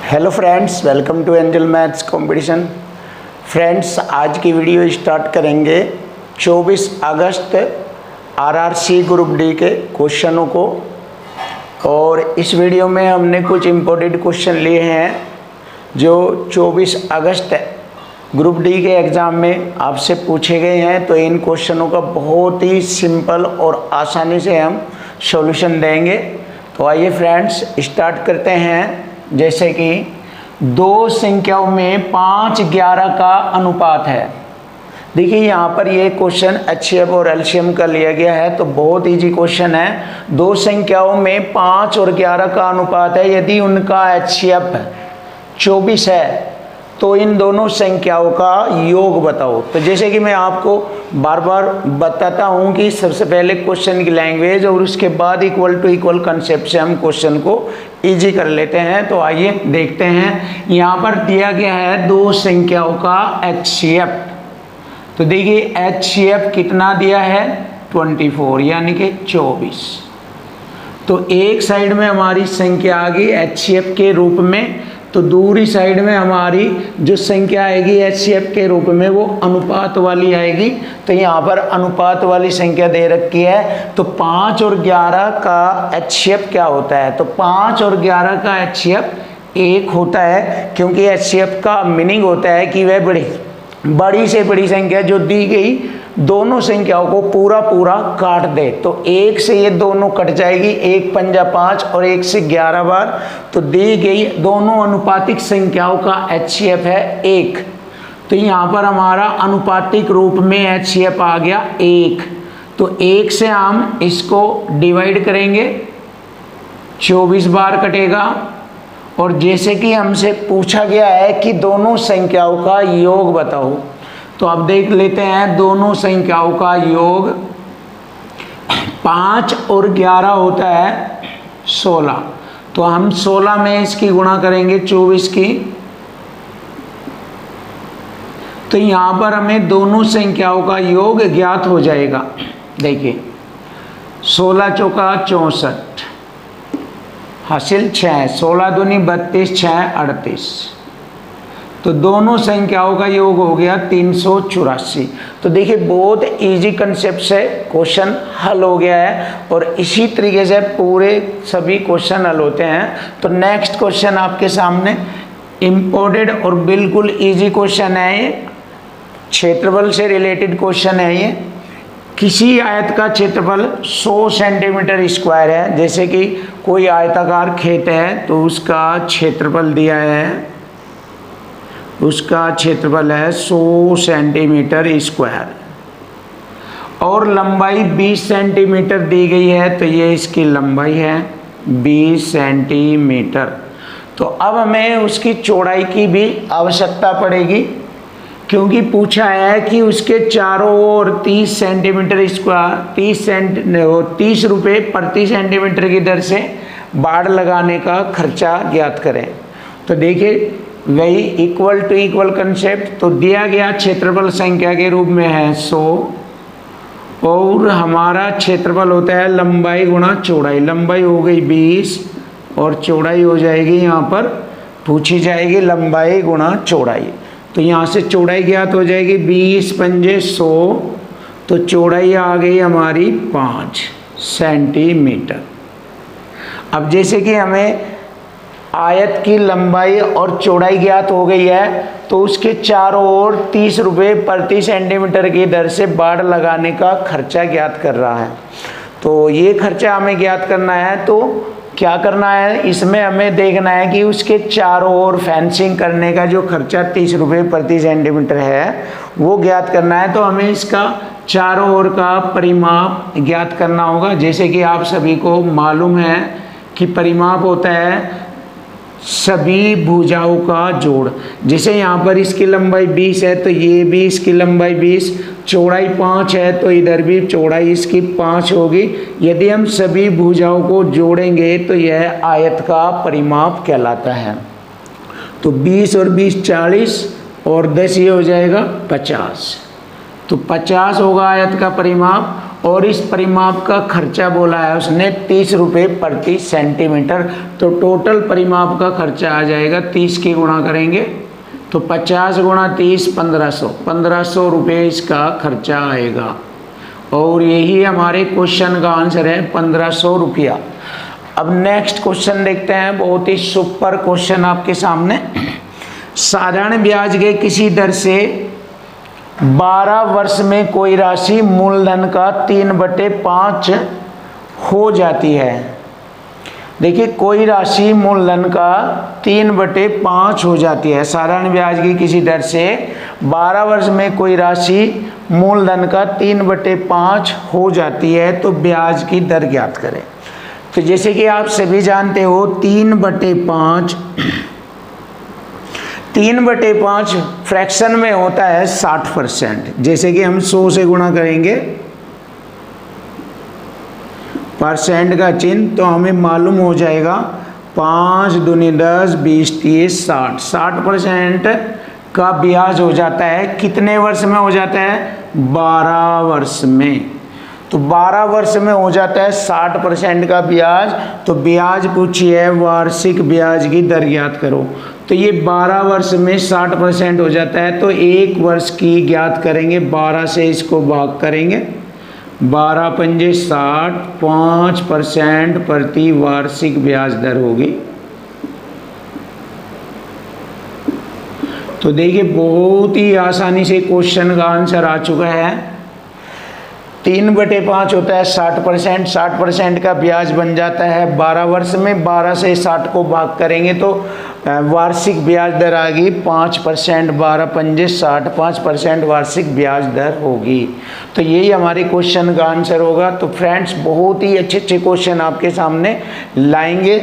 Hello friends, welcome to Angel Maths Competition. Friends, आज की video start करेंगे 24 अगस्त RRC group D के क्वेश्चनों को। और इस वीडियो में हमने कुछ इम्पोर्टेंट क्वेश्चन लिए हैं जो 24 अगस्त ग्रुप डी के एग्ज़ाम में आपसे पूछे गए हैं। तो इन क्वेश्चनों का बहुत ही सिंपल और आसानी से हम सॉल्यूशन देंगे। तो आइए फ्रेंड्स स्टार्ट करते हैं। जैसे कि दो संख्याओं में 5-11 का अनुपात है। देखिए यहाँ पर ये क्वेश्चन HCF और LCM का लिया गया है, तो बहुत इजी क्वेश्चन है। दो संख्याओं में 5 और 11 का अनुपात है। यदि उनका HCF 24 है तो इन दोनों संख्याओं का योग बताओ। तो जैसे कि मैं आपको बार बार बताता हूँ कि सबसे पहले क्वेश्चन की लैंग्वेज और उसके बाद इक्वल टू इक्वल कंसेप्ट से हम क्वेश्चन को इजी कर लेते हैं। तो आइए देखते हैं। यहाँ पर दिया गया है दो संख्याओं का HCF। तो देखिए HCF कितना दिया है 24 यानी कि 24। तो एक साइड में हमारी संख्या आ गई HCF के रूप में, तो दूसरी साइड में हमारी जो संख्या आएगी HCF के रूप में वो अनुपात वाली आएगी। तो यहाँ पर अनुपात वाली संख्या दे रखी है। तो 5 और 11 का HCF क्या होता है? तो 5 और 11 का HCF 1 होता है, क्योंकि HCF का मीनिंग होता है कि वह बड़ी से बड़ी संख्या जो दी गई दोनों संख्याओं को पूरा काट दे। तो 1 से ये दोनों कट जाएगी, 1 पंजा 5 और 1 से 11 बार। तो दी गई दोनों अनुपातिक संख्याओं का HCF है 1। तो यहाँ पर हमारा अनुपातिक रूप में HCF आ गया 1। तो 1 से हम इसको डिवाइड करेंगे, 24 बार कटेगा। और जैसे कि हमसे पूछा गया है कि दोनों संख्याओं का योग बताओ, तो अब देख लेते हैं दोनों संख्याओं का योग। 5 और 11 होता है 16। तो हम 16 में इसकी गुणा करेंगे 24 की। तो यहाँ पर हमें दोनों संख्याओं का योग ज्ञात हो जाएगा। देखिए 16 चौका 64 हासिल 6, 16 दूनी 32, 6 38। तो दोनों संख्याओं का योग हो गया 384। तो देखिए बहुत इजी कंसेप्ट से क्वेश्चन हल हो गया है और इसी तरीके से पूरे सभी क्वेश्चन हल होते हैं। तो नेक्स्ट क्वेश्चन आपके सामने इम्पोर्टेंट और बिल्कुल इजी क्वेश्चन है। ये क्षेत्रफल से रिलेटेड क्वेश्चन है। ये किसी आयत का क्षेत्रफल 100 सेंटीमीटर स्क्वायर है। जैसे कि कोई आयताकार खेत है तो उसका क्षेत्रफल दिया है, उसका क्षेत्रफल है 100 सेंटीमीटर स्क्वायर और लंबाई 20 सेंटीमीटर दी गई है। तो ये इसकी लंबाई है 20 सेंटीमीटर। तो अब हमें उसकी चौड़ाई की भी आवश्यकता पड़ेगी, क्योंकि पूछा है कि उसके चारों ओर 30 सेंटीमीटर स्क्वायर 30 रुपये प्रति सेंटीमीटर की दर से बाड़ लगाने का खर्चा ज्ञात करें। तो देखिए वही इक्वल टू इक्वल कंसेप्ट। तो दिया गया क्षेत्रफल संख्या के रूप में है 100 और हमारा क्षेत्रफल होता है लंबाई गुणा चौड़ाई। लंबाई हो गई 20 और चौड़ाई हो जाएगी, यहाँ पर पूछी जाएगी लंबाई गुणा चौड़ाई। तो यहाँ से चौड़ाई ज्ञात हो जाएगी 20 पंजे 100। तो चौड़ाई आ गई हमारी 5 सेंटीमीटर। अब जैसे कि हमें आयत की लंबाई और चौड़ाई ज्ञात हो गई है, तो उसके चारों ओर 30 रुपये प्रति सेंटीमीटर की दर से बाड़ लगाने का खर्चा ज्ञात कर रहा है। तो ये खर्चा हमें ज्ञात करना है। तो क्या करना है, इसमें हमें देखना है कि उसके चारों ओर फेंसिंग करने का जो खर्चा 30 रुपये प्रति सेंटीमीटर है वो ज्ञात करना है। तो हमें इसका चारों ओर का परिमाप ज्ञात करना होगा। जैसे कि आप सभी को मालूम है कि परिमाप होता है सभी भुजाओं का जोड़। जैसे यहाँ पर इसकी लंबाई 20 है तो ये भी इसकी लंबाई 20, चौड़ाई 5 है तो इधर भी चौड़ाई इसकी 5 होगी। यदि हम सभी भुजाओं को जोड़ेंगे तो यह आयत का परिमाप कहलाता है। तो 20 और 20 40 और 10 ये हो जाएगा 50। तो 50 होगा आयत का परिमाप। और इस परिमाप का खर्चा बोला है उसने 30 रुपये प्रति सेंटीमीटर। तो टोटल परिमाप का खर्चा आ जाएगा 30 की गुणा करेंगे तो 50 गुणा 30 1500 रुपये इसका खर्चा आएगा। और यही हमारे क्वेश्चन का आंसर है 1500 रुपया। अब नेक्स्ट क्वेश्चन देखते हैं, बहुत ही सुपर क्वेश्चन आपके सामने। साधारण ब्याज के किसी दर से 12 वर्ष में कोई राशि मूलधन का 3/5 हो जाती है। देखिए कोई राशि मूलधन का 3/5 हो जाती है। साधारण ब्याज की किसी दर से 12 वर्ष में कोई राशि मूलधन का 3/5 हो जाती है तो ब्याज की दर ज्ञात करें। तो जैसे कि आप सभी जानते हो 3/5 फ्रैक्शन में होता है 60%। जैसे कि हम 100 से गुणा करेंगे परसेंट का चिन्ह तो हमें मालूम हो जाएगा 5 दूनी 10 20 30 60। 60% का ब्याज हो जाता है। कितने वर्ष में हो जाता है? 12 वर्ष में। तो 12 वर्ष में हो जाता है 60% का ब्याज। तो ब्याज पूछी है वार्षिक ब्याज की दर ज्ञात करो। तो ये 12 वर्ष में 60% हो जाता है तो 1 वर्ष की ज्ञात करेंगे। 12 से इसको भाग करेंगे, 12 पंजे 60, 5% प्रति वार्षिक ब्याज दर होगी। तो देखिए बहुत ही आसानी से क्वेश्चन का आंसर आ चुका है। 3/5 होता है 60%। 60% का ब्याज बन जाता है 12 वर्ष में। 12 से 60 को भाग करेंगे तो वार्षिक ब्याज दर आ गई 5%। 12 पंजे 60, 5% वार्षिक ब्याज दर होगी। तो यही हमारे क्वेश्चन का आंसर होगा। तो फ्रेंड्स बहुत ही अच्छे अच्छे क्वेश्चन आपके सामने लाएंगे।